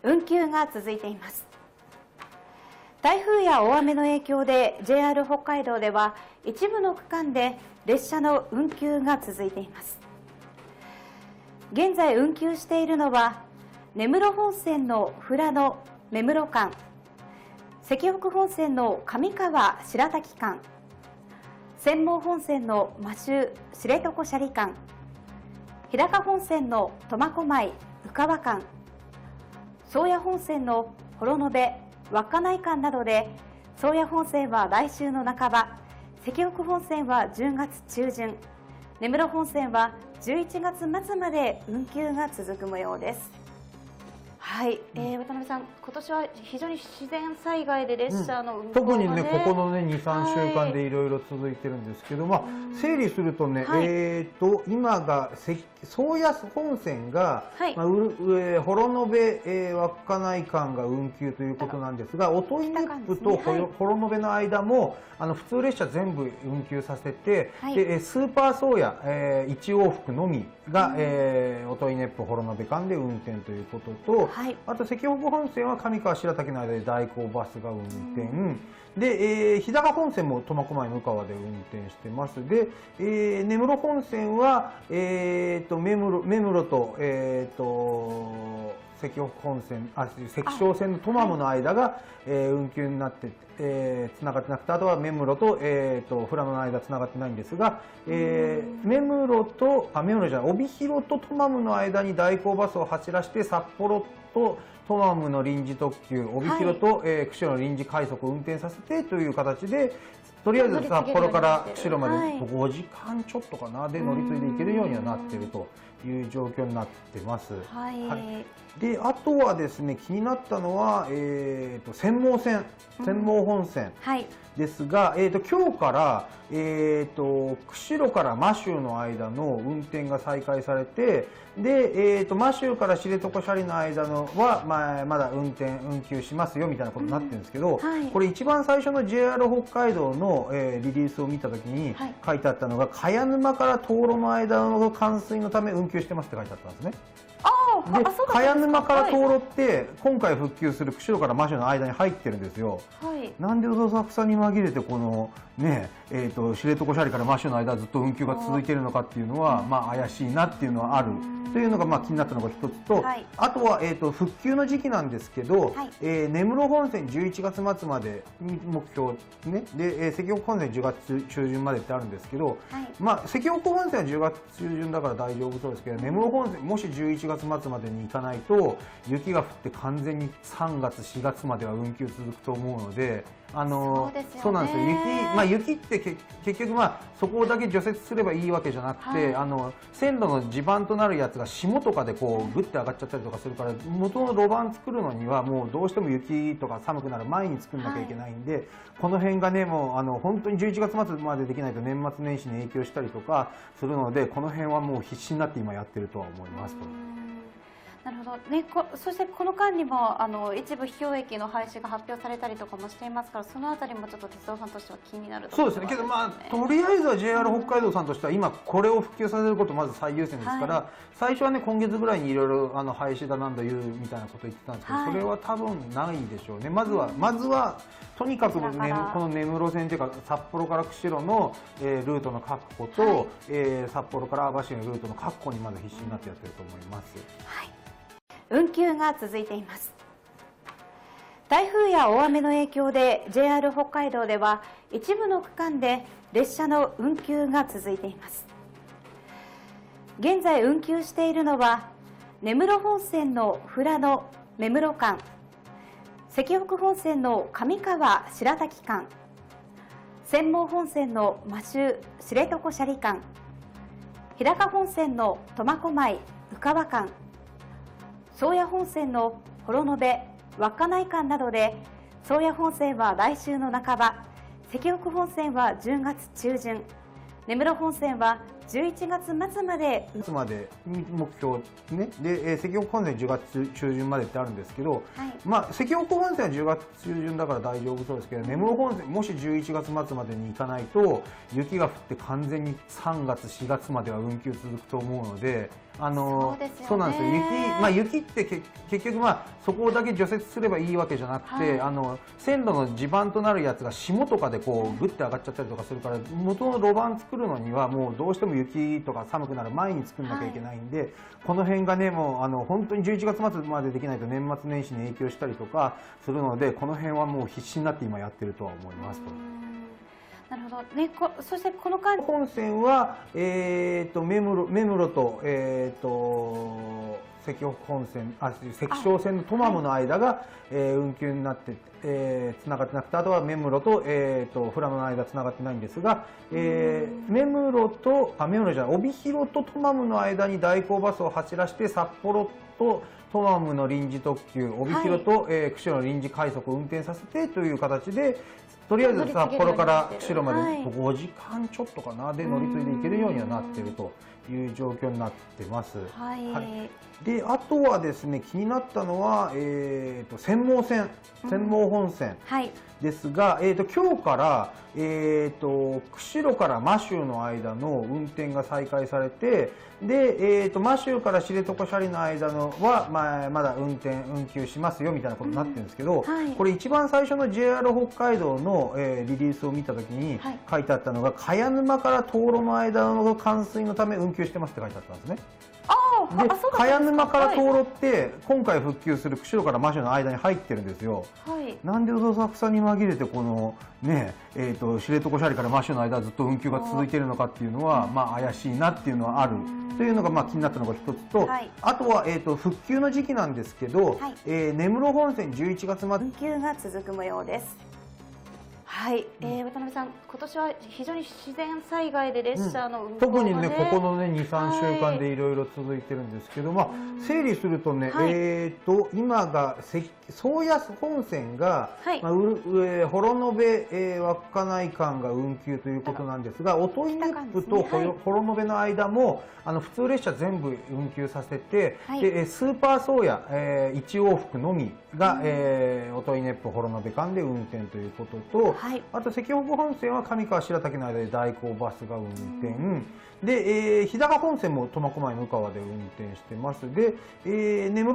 運休が続いています。台風や大雨の影響で JR 北海道では一部の区間で列車の運休が続いています。現在運休しているのは根室本線の富良野目室間、石北本線の上川白滝間、釧網本線の摩周知床斜里間、日高本線の苫小牧宇川間、宗谷本線の幌延稚内間などで、宗谷本線は来週の半ば、石北本線は10月中旬、根室本線は11月末まで運休が続く模様です。はい、渡辺さん、今年は非常に自然災害で列車の運行が、特にね、ここのね、2、3週間でいろいろ続いてるんですけど、整理するとね、今が宗谷本線が、幌延稚内間が運休ということなんですが、音威熱風と幌延の間も普通列車全部運休させて、でスーパー宗谷1往復のみが音威熱風幌延間で運転ということと、あと石北本線は上川白滝の間で代行バスが運転で、日高本線も苫小牧向川で運転してます。で、根室本線は目室と石北本線、石勝線のトマムの間が運休になってつながってなくて、あとは目室と富良野の間つながってないんですが、目室じゃない、帯広とトマムの間に代行バスを走らせて、札幌とトマムの臨時特急、帯広と釧路の臨時快速を運転させてという形で、とりあえず札幌から釧路まで5時間ちょっとかなで乗り継いでいけるようにはなっているという状況になってます。で、あとはですね、気になったのは、釧網本線ですが、今日から釧路から摩周の間の運転が再開されて、で、摩周から知床斜里の間のは、まだ運休しますよみたいなことになってるんですけど、これ一番最初の JR 北海道の、リリースを見たときに書いてあったのが、茅沼から灯籠の間の冠水のため運休してますって書いてあったんですね。で、茅沼から灯籠って今回復旧する釧路から摩周の間に入ってるんですよ。なんでどさくさに紛れてこのね、知床斜里から摩周の間ずっと運休が続いているのかっていうのは、怪しいなっていうのはあるというのが気になったのが一つと、あとは復旧の時期なんですけど、根室本線11月末まで目標ね、で石北本線10月中旬までってあるんですけど、石北本線は10月中旬だから大丈夫そうですけど、根室本線もし11月末までに行かないと雪が降って完全に3月4月までは運休続くと思うので、そうなんですよ。雪って結局そこだけ除雪すればいいわけじゃなくて、線路の地盤となるやつが霜とかでこうグッて上がっちゃったりとかするから、元の路盤作るのにはもうどうしても雪とか寒くなる前に作んなきゃいけないんで、この辺がね、もう本当に11月末までできないと年末年始に影響したりとかするので、この辺はもう必死になって今やってるとは思います。なるほどね。そしてこの間にも一部秘境駅の廃止が発表されたりとかもしていますから、そのあたりもちょっと鉄道ファンとしては気になるところですね。そうですね。けどとりあえずは JR 北海道さんとしては今これを普及させることまず最優先ですから、最初はね、今月ぐらいにいろいろ廃止だなんだ言うみたいなこと言ってたんですけど、それは多分ないでしょうね。まずはとにかくこの根室線というか札幌から釧路のルートの確保と、札幌から網走のルートの確保にまず必死になってやってると思います。運休が続いています。台風や大雨の影響で JR 北海道では一部の区間で列車の運休が続いています。現在運休しているのは根室本線の富良野目室間、石北本線の上川白滝間、釧網本線の摩周知床斜里間、日高本線の苫小牧宇川間、宗谷本線の幌延稚内間などで、宗谷本線は来週の半ば、石北本線は10月中旬、根室本線は11月末まで目標ね。で、石北本線10月中旬までってあるんですけど、石北本線は10月中旬だから大丈夫そうですけど、根室本線もし11月末までに行かないと雪が降って完全に3月4月までは運休続くと思うので、そうですよね。そうなんですよ。雪って結局そこだけ除雪すればいいわけじゃなくて、線路の地盤となるやつが霜とかでこうグッて上がっちゃったりとかするから、元の路盤作るのにはもうどうしても雪とか寒くなる前に作んなきゃいけないんで、この辺がねもう本当に11月末までできないと年末年始に影響したりとかするので、この辺はもう必死になって今やってるとは思いますと。なるほどね。そしてこの間本線は、目室と、関北本線、関商線のトマムの間が、運休になってつながってなくて、あとは目室と、富良野の間つながってないんですが、目室じゃない、帯広とトマムの間に代行バスを走らせて、札幌とトマムの臨時特急、帯広と、釧路の臨時快速を運転させてという形で、とりあえず札幌から釧路まで5時間ちょっとかなで乗り継いでいけるようにはなっているという状況になってます。で、あとはですね、気になったのは、釧網本線ですが、今日から、釧路から摩周の間の運転が再開されて、で、摩周から知床斜里の間のは、まだ運休しますよみたいなことになってるんですけど、これ一番最初の JR 北海道の、リリースを見たときに書いてあったのが、茅沼から灯籠の間の冠水のため運休してますって書いてあったんですね。で、茅沼から灯籠って今回復旧する釧路から摩周の間に入ってるんですよ。なんでどさくさに紛れてこのね、知床斜里から摩周の間ずっと運休が続いているのかっていうのは怪しいなっていうのはあるというのが気になったのが一つと、あとは復旧の時期なんですけど、根室本線11月まで運休が続く模様です。はい、渡辺さん、今年は非常に自然災害で列車の運行が特にね、ここのね、2、3週間でいろいろ続いてるんですけど、整理するとね、今が、宗谷本線が、幌延、稚内間が運休ということなんですが、音威熱布と幌延の間も、普通列車全部運休させて、でスーパー宗谷、1往復のみが、音威熱布幌延間で運転ということと、あと関北本線は上川白滝の間で代行バスが運転で、日高本線も苫小牧向川で運転してます。で、根室